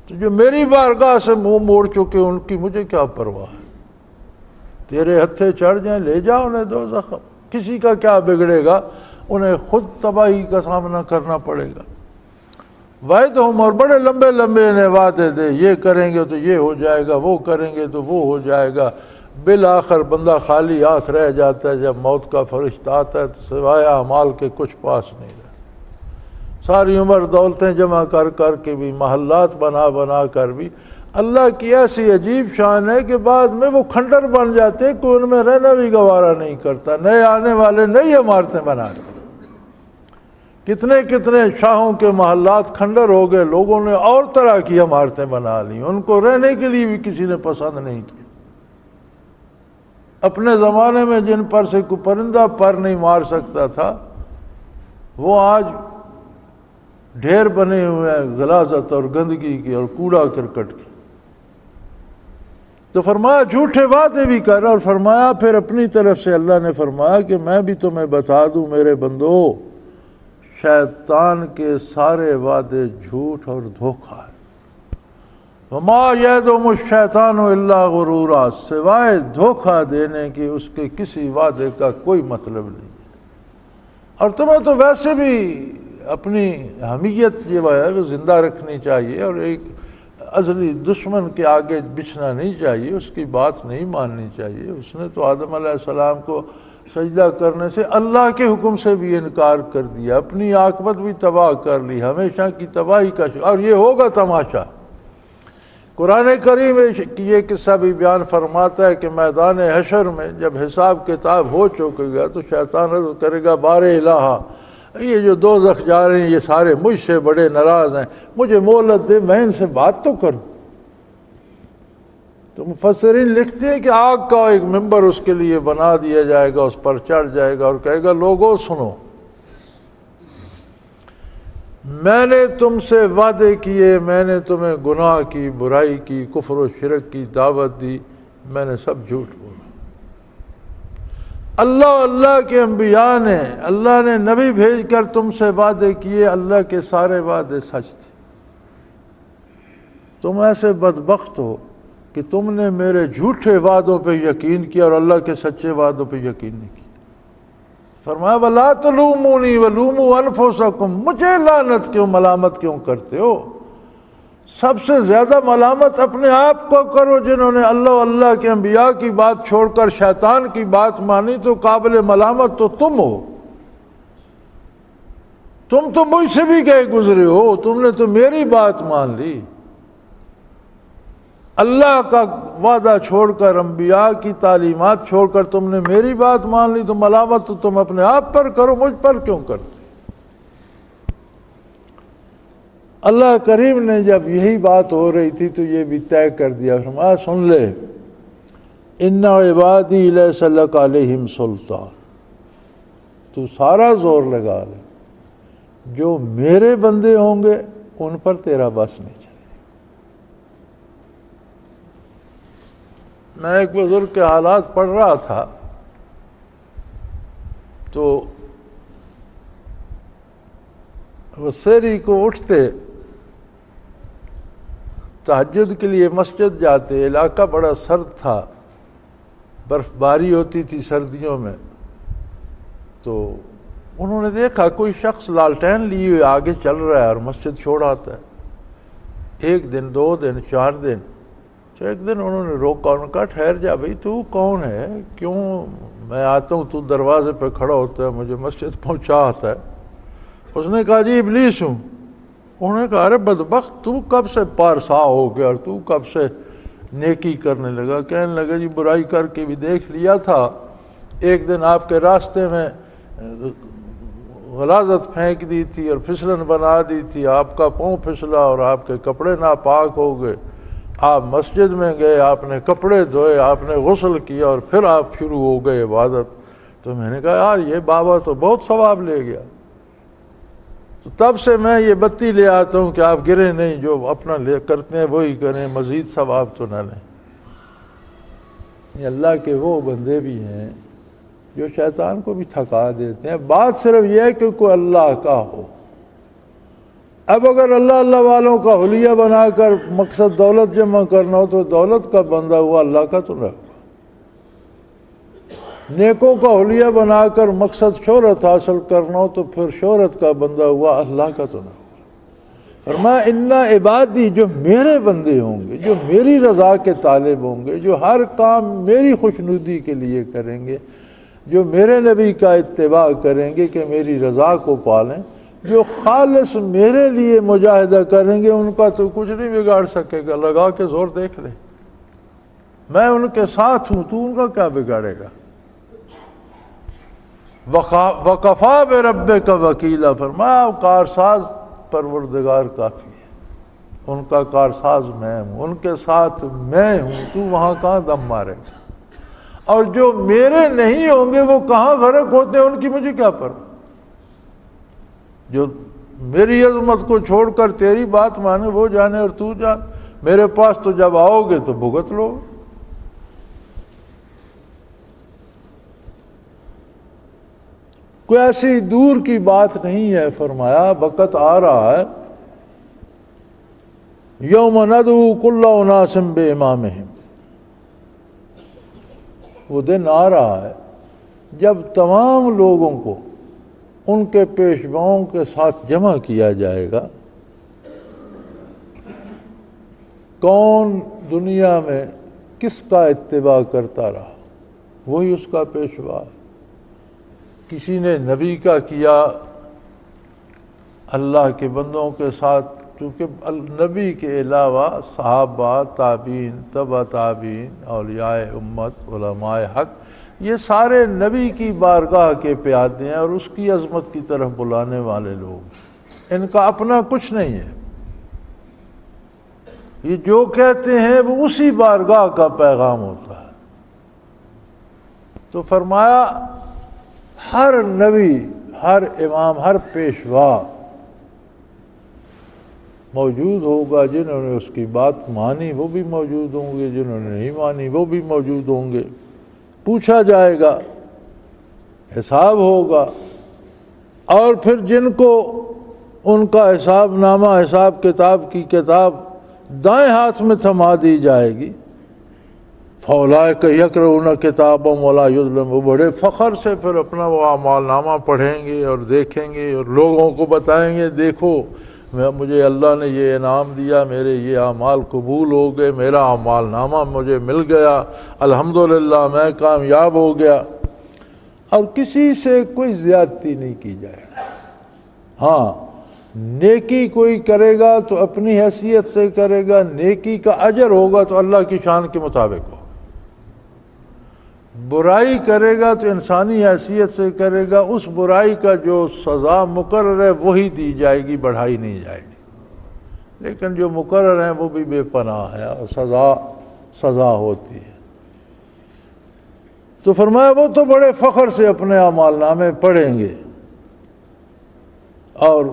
تو جو میری بارگاہ سے منہ موڑ چکے ان کی مجھے کیا پرواہ ہے، تیرے ہتھے چڑھ جائیں لے جا انہیں دوزخ، کسی کا کیا بگڑے گا، انہیں خود تباہی کا سامنا کرنا پڑے گا۔ وعد ہم، اور بڑے لمبے لمبے انہیں وعدے دے، یہ کریں گے تو یہ ہو جائے گا، وہ کریں گے تو وہ ہو جائے گا۔ بالآخر بندہ خالی ہاتھ رہ جاتا ہے، جب موت کا فرشتہ آتا ہے تو سوائے اعمال کے کچھ پاس نہیں رہتا۔ ساری عمر دولتیں جمع کر کر کے بھی، محلات بنا بنا کر بھی، اللہ کی ایسی عجیب شان ہے کہ بعد میں وہ کھنڈر بن جاتے، کوئی ان میں رہنا بھی گوارا نہیں کرتا، نئے آنے والے نئی عمارتیں بناتے۔ کتنے کتنے شاہوں کے محلات کھنڈر ہو گئے، لوگوں نے اور طرح کی عمارتیں بنا لی، ان کو رہنے کے لیے بھی کسی نے پسند نہیں کی۔ اپنے زمانے میں جن پر سے کوئی پرندہ پر نہیں مار سکتا تھا وہ آج ڈھیر بنے ہوئے ہیں غلاظت اور گندگی کی اور کوڑا کرکٹ کی۔ تو فرمایا جھوٹے وعدے بھی کر، اور فرمایا پھر اپنی طرف سے اللہ نے فرمایا کہ میں بھی تمہیں بتا دوں میرے بندو، شیطان کے سارے وعدے جھوٹ اور دھوکہ ہے۔ وما یعدہم الشیطان الا غرورا، سوائے دھوکہ دینے کی اس کے کسی وعدے کا کوئی مطلب نہیں ہے۔ اور تمہیں تو ویسے بھی اپنی حمیت جو ہے وہ زندہ رکھنی چاہیے اور ایک ازلی دشمن کے آگے بچھنا نہیں چاہیے، اس کی بات نہیں ماننی چاہیے۔ اس نے تو آدم علیہ السلام کو سجدہ کرنے سے اللہ کے حکم سے بھی انکار کر دیا، اپنی عاقبت بھی تباہ کر لی، ہمیشہ کی تباہی کا اور یہ ہوگا تماشا۔ قرآن کریم یہ قصہ بھی بیان فرماتا ہے کہ میدان حشر میں جب حساب کتاب ہو چکے گا تو شیطان عرض کرے گا بار الہ، یہ جو دوزخ جا رہے ہیں یہ سارے مجھ سے بڑے ناراض ہیں، مجھے مہلت دے، میں ان سے بات تو کروں۔ تو مفسرین لکھتے ہیں کہ آگ کا ایک ممبر اس کے لیے بنا دیا جائے گا، اس پر چڑھ جائے گا اور کہے گا لوگوں سنو، میں نے تم سے وعدے کیے، میں نے تمہیں گناہ کی، برائی کی، کفر و شرک کی دعوت دی، میں نے سب جھوٹ بولا۔ اللہ کے انبیاء نے، اللہ نے نبی بھیج کر تم سے وعدے کیے، اللہ کے سارے وعدے سچ تھے۔ تم ایسے بدبخت ہو کہ تم نے میرے جھوٹے وعدوں پہ یقین کیا اور اللہ کے سچے وعدوں پہ یقین نہیں کیا۔ فرمایا وَلَا تَلُومُونِي وَلُومُوا أَنفُسَكُمْ، مجھے لعنت کیوں، ملامت کیوں کرتے ہو؟ سب سے زیادہ ملامت اپنے آپ کو کرو جنہوں نے اللہ کے انبیاء کی بات چھوڑ کر شیطان کی بات مانی، تو قابل ملامت تو تم ہو۔ تم تو مجھ سے بھی گئے گزرے ہو، تم نے تو میری بات مان لی۔ اللہ کا وعدہ چھوڑ کر، انبیاء کی تعلیمات چھوڑ کر تم نے میری بات مان لی، تو ملامت تو تم اپنے آپ پر کرو، مجھ پر کیوں کرتے؟ اللہ کریم نے جب یہی بات ہو رہی تھی تو یہ بھی طے کر دیا، فرمایا سن لے، ان عبادی لیس لک علیہم سلطان، تو سارا زور لگا لے، جو میرے بندے ہوں گے ان پر تیرا بس نہیں چلے۔ میں ایک بزرگ کے حالات پڑھ رہا تھا تو وہ سحری کو اٹھتے، تہجد کے لیے مسجد جاتے، علاقہ بڑا سرد تھا، برف باری ہوتی تھی سردیوں میں، تو انہوں نے دیکھا کوئی شخص لالٹین لیے ہوئے آگے چل رہا ہے اور مسجد چھوڑ آتا ہے۔ ایک دن، 2 دن، 4 دن، تو ایک دن انہوں نے روکا، انہوں نے کہا ٹھہر جا بھائی، تو کون ہے؟ کیوں میں آتا ہوں تو دروازے پہ کھڑا ہوتا ہے، مجھے مسجد پہنچا آتا ہے۔ اس نے کہا جی ابلیس ہوں۔ انہوں نے کہا ارے بدبخت، تو کب سے پارسا ہو گیا اور تو کب سے نیکی کرنے لگا؟ کہنے لگا جی برائی کر کے بھی دیکھ لیا تھا، ایک دن آپ کے راستے میں غلاظت پھینک دی تھی اور پھسلن بنا دی تھی، آپ کا پاؤں پھسلا اور آپ کے کپڑے ناپاک ہو گئے، آپ مسجد میں گئے، آپ نے کپڑے دھوئے، آپ نے غسل کیا اور پھر آپ شروع ہو گئے عبادت۔ تو میں نے کہا یار یہ بابا تو بہت ثواب لے گیا، تو تب سے میں یہ بتی لے آتا ہوں کہ آپ گرے نہیں، جو اپنا لے کرتے ہیں وہی کریں، مزید ثواب تو نہ لیں۔ یہ اللہ کے وہ بندے بھی ہیں جو شیطان کو بھی تھکا دیتے ہیں۔ بات صرف یہ ہے کہ کوئی اللہ کا ہو۔ اب اگر اللہ والوں کا حلیہ بنا کر مقصد دولت جمع کرنا ہو تو دولت کا بندہ ہوا، اللہ کا تو نہ ہوگا۔ نیکوں کا حلیہ بنا کر مقصد شہرت حاصل کرنا ہو تو پھر شہرت کا بندہ ہوا، اللہ کا تو نہ ہوگا۔ فرمایا ان عبادی، جو میرے بندے ہوں گے، جو میری رضا کے طالب ہوں گے، جو ہر کام میری خوشنودی کے لیے کریں گے، جو میرے نبی کا اتباع کریں گے کہ میری رضا کو پالیں، جو خالص میرے لیے مجاہدہ کریں گے، ان کا تو کچھ نہیں بگاڑ سکے گا۔ لگا کے زور دیکھ لے، میں ان کے ساتھ ہوں، تو ان کا کیا بگاڑے گا؟ وَقَفَا بِرَبِّكَ وَكِيلًا، فرمایا کارساز پروردگار کافی ہے، ان کا کارساز میں ہوں، ان کے ساتھ میں ہوں، تو وہاں کہاں دم مارے گا؟ اور جو میرے نہیں ہوں گے وہ کہاں غرق ہوتے ہیں، ان کی مجھے کیا پرواہ؟ جو میری عظمت کو چھوڑ کر تیری بات مانے وہ جانے اور تو جان، میرے پاس تو جب آؤ گے تو بھگت لو۔ کوئی ایسی دور کی بات نہیں ہے، فرمایا وقت آ رہا ہے، یوم ندعو کل اناس بامامہم، وہ دن آ رہا ہے جب تمام لوگوں کو ان کے پیشواؤں کے ساتھ جمع کیا جائے گا۔ کون دنیا میں کس کا اتباع کرتا رہا وہی اس کا پیشوا ہے۔ کسی نے نبی کا کیا اللہ کے بندوں کے ساتھ، کیونکہ نبی کے علاوہ صحابہ، تابعین، تبع تابعین، اولیاء امت، علماء حق، یہ سارے نبی کی بارگاہ کے پیادے ہیں اور اس کی عظمت کی طرف بلانے والے لوگ، ان کا اپنا کچھ نہیں ہے۔ یہ جو کہتے ہیں وہ اسی بارگاہ کا پیغام ہوتا ہے۔ تو فرمایا ہر نبی، ہر امام، ہر پیشوا موجود ہوگا، جنہوں نے اس کی بات مانی وہ بھی موجود ہوں گے، جنہوں نے نہیں مانی وہ بھی موجود ہوں گے۔ پوچھا جائے گا، حساب ہوگا، اور پھر جن کو ان کا حساب نامہ، حساب کتاب کی کتاب دائیں ہاتھ میں تھما دی جائے گی، فَأُولَٰئِكَ يَقْرَؤُونَ كِتَابَهُمْ وَلَا يُظْلَمُونَ، وہ بڑے فخر سے پھر اپنا وہ اعمال نامہ پڑھیں گے اور دیکھیں گے اور لوگوں کو بتائیں گے دیکھو مجھے اللہ نے یہ انعام دیا، میرے یہ اعمال قبول ہو گئے، میرا اعمال نامہ مجھے مل گیا، الحمدللہ میں کامیاب ہو گیا، اور کسی سے کوئی زیادتی نہیں کی جائے۔ ہاں نیکی کوئی کرے گا تو اپنی حیثیت سے کرے گا، نیکی کا اجر ہوگا تو اللہ کی شان کے مطابق ہوگا، برائی کرے گا تو انسانی حیثیت سے کرے گا، اس برائی کا جو سزا مقرر ہے وہی دی جائے گی، بڑھائی نہیں جائے گی۔ لیکن جو مقرر ہیں وہ بھی بے پناہ ہے اور سزا ہوتی ہے۔ تو فرمایا وہ تو بڑے فخر سے اپنے اعمال نامے پڑھیں گے اور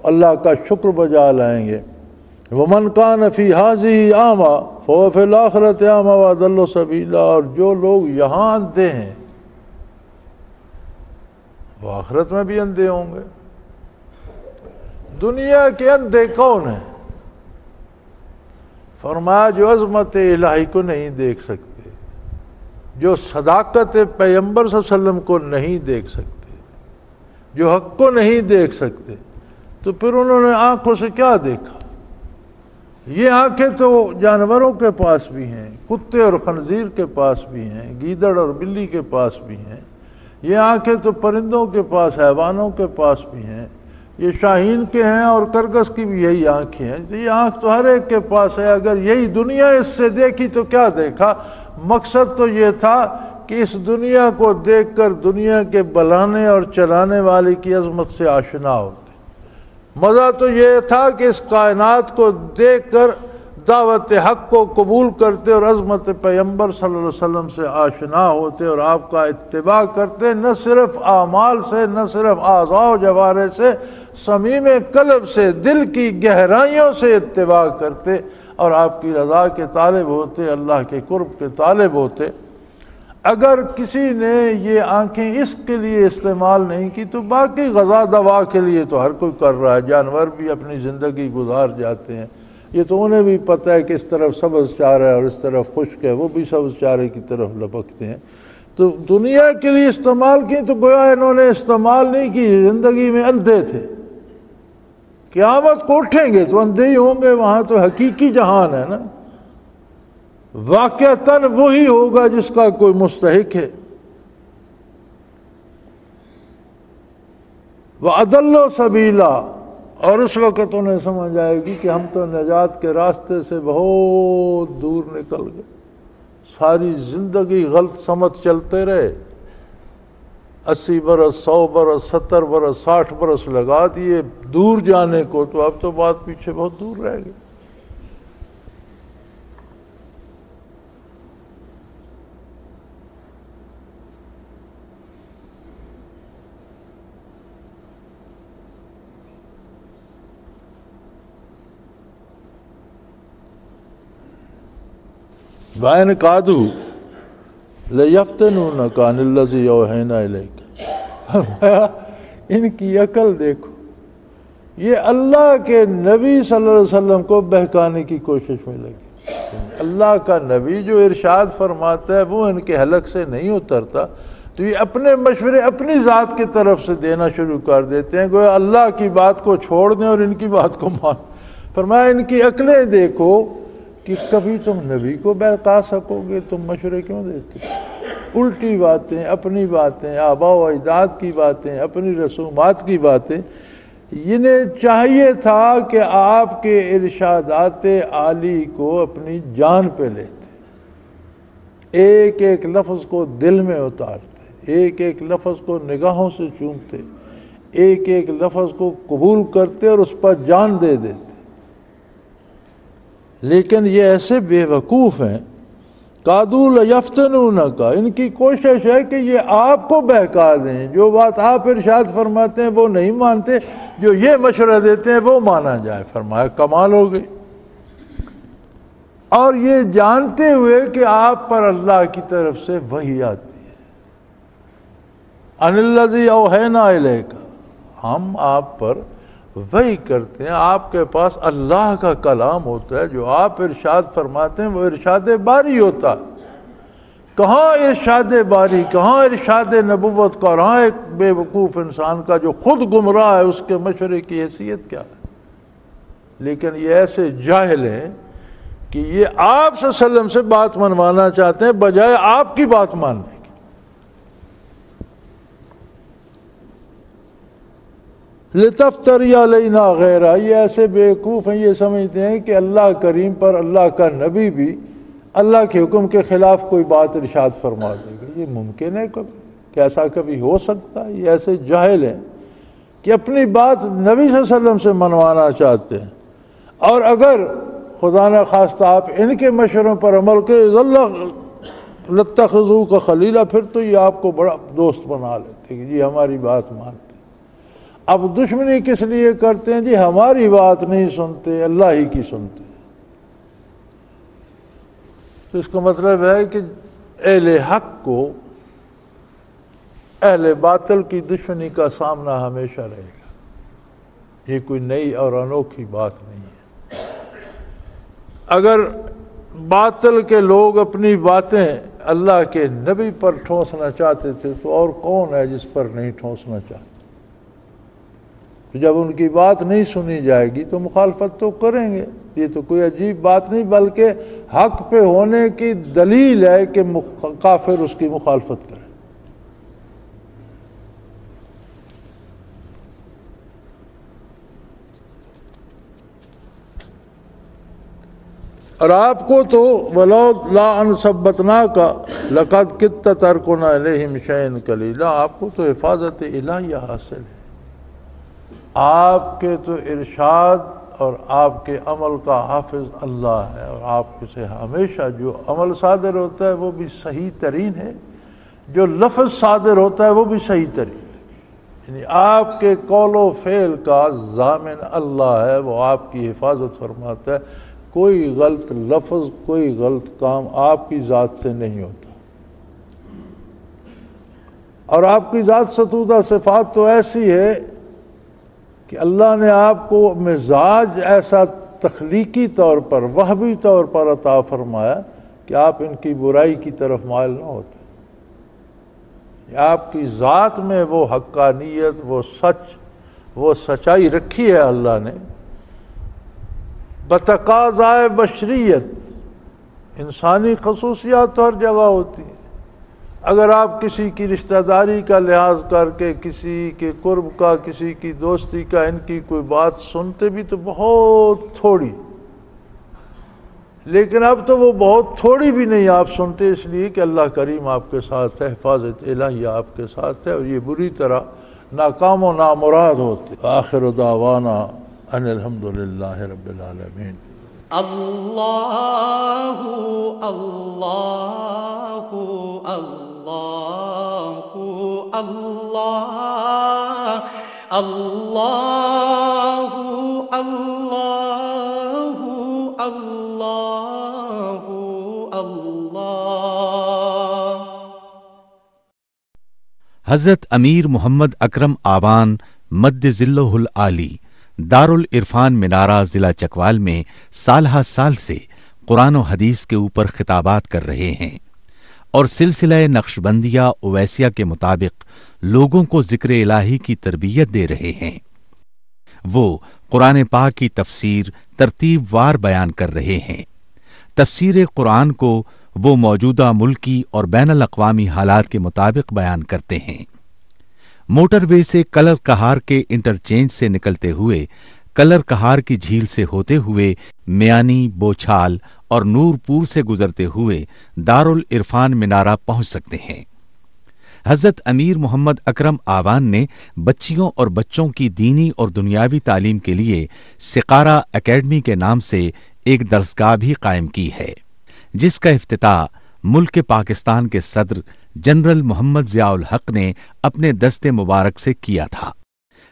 اللہ کا شکر بجا لائیں گے۔ وَمَنْ كَانَ فِي هَذِهِ أَعْمَىٰ فَهُوَ فِي الْآخِرَةِ أَعْمَىٰ وَأَضَلُّ سَبِيلًا، اور جو لوگ یہاں اندھے ہیں وہ آخرت میں بھی اندھے ہوں گے۔ دنیا کے اندھے کون ہیں؟ فرمایا جو عظمت الہی کو نہیں دیکھ سکتے، جو صداقت پیغمبر صلی اللہ علیہ وسلم کو نہیں دیکھ سکتے، جو حق کو نہیں دیکھ سکتے، تو پھر انہوں نے آنکھوں سے کیا دیکھا؟ یہ آنکھیں تو جانوروں کے پاس بھی ہیں، کتے اور خنزیر کے پاس بھی ہیں، گیدڑ اور بلی کے پاس بھی ہیں، یہ آنکھیں تو پرندوں کے پاس، حیوانوں کے پاس بھی ہیں، یہ شاہین کے ہیں اور کرگس کی بھی یہی آنکھیں ہیں، تو یہ آنکھ تو ہر ایک کے پاس ہے۔ اگر یہی دنیا اس سے دیکھی تو کیا دیکھا؟ مقصد تو یہ تھا کہ اس دنیا کو دیکھ کر دنیا کے بلانے اور چلانے والے کی عظمت سے آشنا ہوتے۔ مزہ تو یہ تھا کہ اس کائنات کو دیکھ کر دعوت حق کو قبول کرتے اور عظمت پیغمبر صلی اللہ علیہ وسلم سے آشنا ہوتے اور آپ کا اتباع کرتے، نہ صرف اعمال سے، نہ صرف اعضاء و جوارح سے، صمیم قلب سے، دل کی گہرائیوں سے اتباع کرتے اور آپ کی رضا کے طالب ہوتے، اللہ کے قرب کے طالب ہوتے۔ اگر کسی نے یہ آنکھیں اس کے لیے استعمال نہیں کی تو باقی غذا دوا کے لیے تو ہر کوئی کر رہا ہے، جانور بھی اپنی زندگی گزار جاتے ہیں، یہ تو انہیں بھی پتہ ہے کہ اس طرف سبز چارہ ہے اور اس طرف خشک ہے، وہ بھی سبز چارے کی طرف لپکتے ہیں۔ تو دنیا کے لیے استعمال کی تو گویا انہوں نے استعمال نہیں کی، زندگی میں اندھے تھے، قیامت کو اٹھیں گے تو اندھے ہی ہوں گے، وہاں تو حقیقی جہان ہے نا، واقعتاً وہی ہوگا جس کا کوئی مستحق ہے۔ وَأَضَلُّ سَبِيلًا، اور اس وقت انہیں سمجھ آئے گی کہ ہم تو نجات کے راستے سے بہت دور نکل گئے، ساری زندگی غلط سمت چلتے رہے، 80 برس، 100 برس، 70 برس، 60 برس لگا دیے دور جانے کو، تو اب تو بات پیچھے بہت دور رہ گئی۔ وَإِنْ كَادُوا لَيَفْتِنُونَكَ عَنِ الَّذِي أَوْحَيْنَا إِلَيْكَ، ان کی عقل دیکھو، یہ اللہ کے نبی صلی اللہ علیہ وسلم کو بہکانے کی کوشش میں لگی۔ اللہ کا نبی جو ارشاد فرماتا ہے وہ ان کے حلق سے نہیں اترتا، تو یہ اپنے مشورے اپنی ذات کی طرف سے دینا شروع کر دیتے ہیں، گویا اللہ کی بات کو چھوڑ دیں اور ان کی بات کو مان۔ فرمایا ان کی عقلیں دیکھو کہ کبھی تم نبی کو بہکا سکو گے، تم مشورے کیوں دیتے؟ الٹی باتیں، اپنی باتیں، آباء و اجداد کی باتیں، اپنی رسومات کی باتیں۔ انہیں چاہیے تھا کہ آپ کے ارشادات عالی کو اپنی جان پہ لیتے، ایک ایک لفظ کو دل میں اتارتے، ایک ایک لفظ کو نگاہوں سے چومتے، ایک ایک لفظ کو قبول کرتے اور اس پر جان دے دیتے۔ لیکن یہ ایسے بے وقوف ہیں، قادوا لیفتنونک، ان کی کوشش ہے کہ یہ آپ کو بہکا دیں، جو بات آپ ارشاد فرماتے ہیں وہ نہیں مانتے، جو یہ مشورہ دیتے ہیں وہ مانا جائے۔ فرمایا کمال ہو گئی، اور یہ جانتے ہوئے کہ آپ پر اللہ کی طرف سے وحی آتی ہے، ان الذی اوحینا الیک، ہم آپ پر وحی کرتے ہیں، آپ کے پاس اللہ کا کلام ہوتا ہے، جو آپ ارشاد فرماتے ہیں وہ ارشاد باری ہوتا ہے۔ کہاں ارشاد باری، کہاں ارشاد نبوت کا، کہاں ایک بے وقوف انسان کا جو خود گمراہ ہے اس کے مشورے کی حیثیت کیا ہے؟ لیکن یہ ایسے جاہل ہیں کہ یہ آپ صلی اللہ علیہ وسلم سے بات منوانا چاہتے ہیں بجائے آپ کی بات ماننے کی۔ لِتَفْتَرِيَ عَلَيْنَا غَيْرَهُ، یہ ایسے بیوقوف ہیں، یہ سمجھتے ہیں کہ اللہ کریم پر اللہ کا نبی بھی اللہ کے حکم کے خلاف کوئی بات ارشاد فرما دے گا۔ یہ ممکن ہے کبھی؟ کیسا کبھی ہو سکتا ہے؟ یہ ایسے جاہل ہیں کہ اپنی بات نبی صلی اللہ علیہ وسلم سے منوانا چاہتے ہیں، اور اگر خدا نہ خواستہ آپ ان کے مشوروں پر عمل کریں لَاتَّخَذُوكَ خَلِيلًا، پھر تو یہ آپ کو بڑا دوست بنا لیتے کہ جی ہماری بات مانتے۔ اب دشمنی کس لیے کرتے ہیں؟ جی ہماری بات نہیں سنتے، اللہ ہی کی سنتے۔ تو اس کا مطلب ہے کہ اہل حق کو اہل باطل کی دشمنی کا سامنا ہمیشہ رہے گا، یہ کوئی نئی اور انوکھی بات نہیں ہے۔ اگر باطل کے لوگ اپنی باتیں اللہ کے نبی پر ٹھونسنا چاہتے تھے تو اور کون ہے جس پر نہیں ٹھونسنا چاہتے؟ تو جب ان کی بات نہیں سنی جائے گی تو مخالفت تو کریں گے، یہ تو کوئی عجیب بات نہیں، بلکہ حق پہ ہونے کی دلیل ہے کہ کافر اس کی مخالفت کرے۔ اور آپ کو تو وَلَوْ لَا أَنْ ثَبَّتْنَاكَ لَقَدْ كِدْتَ تَرْكُنَا إِلَيْهِمْ شَيْئًا قَلِيلًا، آپ کو تو حفاظت الہیہ حاصل ہے، آپ کے تو ارشاد اور آپ کے عمل کا حافظ اللہ ہے، اور آپ سے ہمیشہ جو عمل صادر ہوتا ہے وہ بھی صحیح ترین ہے، جو لفظ صادر ہوتا ہے وہ بھی صحیح ترین ہے، یعنی آپ کے قول و فعل کا ضامن اللہ ہے، وہ آپ کی حفاظت فرماتا ہے۔ کوئی غلط لفظ، کوئی غلط کام آپ کی ذات سے نہیں ہوتا، اور آپ کی ذات ستودہ صفات تو ایسی ہے کہ اللہ نے آپ کو مزاج ایسا تخلیقی طور پر، وہبی طور پر عطا فرمایا کہ آپ ان کی برائی کی طرف مائل نہ ہوتے۔ آپ کی ذات میں وہ حقانیت، وہ سچ، وہ سچائی رکھی ہے اللہ نے بتقاضائے بشریت۔ انسانی خصوصیات تو ہر جگہ ہوتی ہیں، اگر آپ کسی کی رشتہ داری کا لحاظ کر کے، کسی کے قرب کا، کسی کی دوستی کا، ان کی کوئی بات سنتے بھی تو بہت تھوڑی، لیکن اب تو وہ بہت تھوڑی بھی نہیں آپ سنتے، اس لیے کہ اللہ کریم آپ کے ساتھ ہے، حفاظت الہیہ آپ کے ساتھ ہے، اور یہ بری طرح ناکام و نامراد ہوتے۔ آخر دعوانا ان الحمدللہ رب العالمین۔ اللہ اللہ اللہ اللہ اللہ اللہ اللہ اللہ۔ حضرت امیر محمد اکرم آوان مد ذلہ العالی دارالعرفان منارہ ضلع چکوال میں سالہ سال سے قرآن و حدیث کے اوپر خطابات کر رہے ہیں، اور سلسلہ نقشبندیہ اویسیہ کے مطابق لوگوں کو ذکر الہی کی تربیت دے رہے ہیں۔ وہ قرآن پاک کی تفسیر ترتیب وار بیان کر رہے ہیں۔ تفسیر قرآن کو وہ موجودہ ملکی اور بین الاقوامی حالات کے مطابق بیان کرتے ہیں۔ موٹر وے سے کلر کہار کے انٹرچینج سے نکلتے ہوئے، کلر کہار کی جھیل سے ہوتے ہوئے، میانی، بوچھال اور نورپور سے گزرتے ہوئے دارالعرفان منارہ پہنچ سکتے ہیں۔ حضرت امیر محمد اکرم آوان نے بچیوں اور بچوں کی دینی اور دنیاوی تعلیم کے لیے سقارہ اکیڈمی کے نام سے ایک درسگاہ بھی قائم کی ہے، جس کا افتتاح ملک پاکستان کے صدر جنرل محمد ضیاء الحق نے اپنے دست مبارک سے کیا تھا۔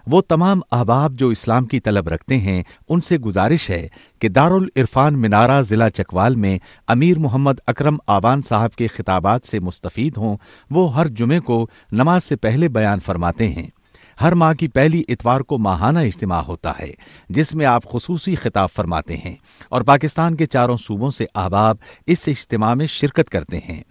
وہ تمام احباب جو اسلام کی طلب رکھتے ہیں، ان سے گزارش ہے کہ دارالعرفان منارہ ضلع چکوال میں امیر محمد اکرم آوان صاحب کے خطابات سے مستفید ہوں۔ وہ ہر جمعے کو نماز سے پہلے بیان فرماتے ہیں۔ ہر ماہ کی پہلی اتوار کو ماہانہ اجتماع ہوتا ہے، جس میں آپ خصوصی خطاب فرماتے ہیں، اور پاکستان کے چاروں صوبوں سے احباب اس اجتماع میں شرکت کرتے ہیں۔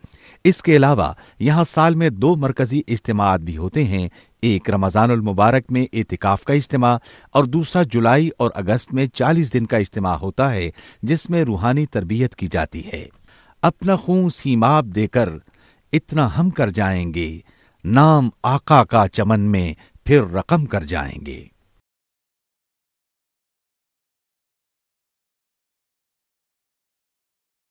اس کے علاوہ یہاں سال میں 2 مرکزی اجتماعات بھی ہوتے ہیں، ایک رمضان المبارک میں اعتکاف کا اجتماع اور دوسرا جولائی اور اگست میں 40 دن کا اجتماع ہوتا ہے جس میں روحانی تربیت کی جاتی ہے۔ اپنا خون سیماب دے کر اتنا ہم کر جائیں گے، نام آقا کا چمن میں پھر رقم کر جائیں گے۔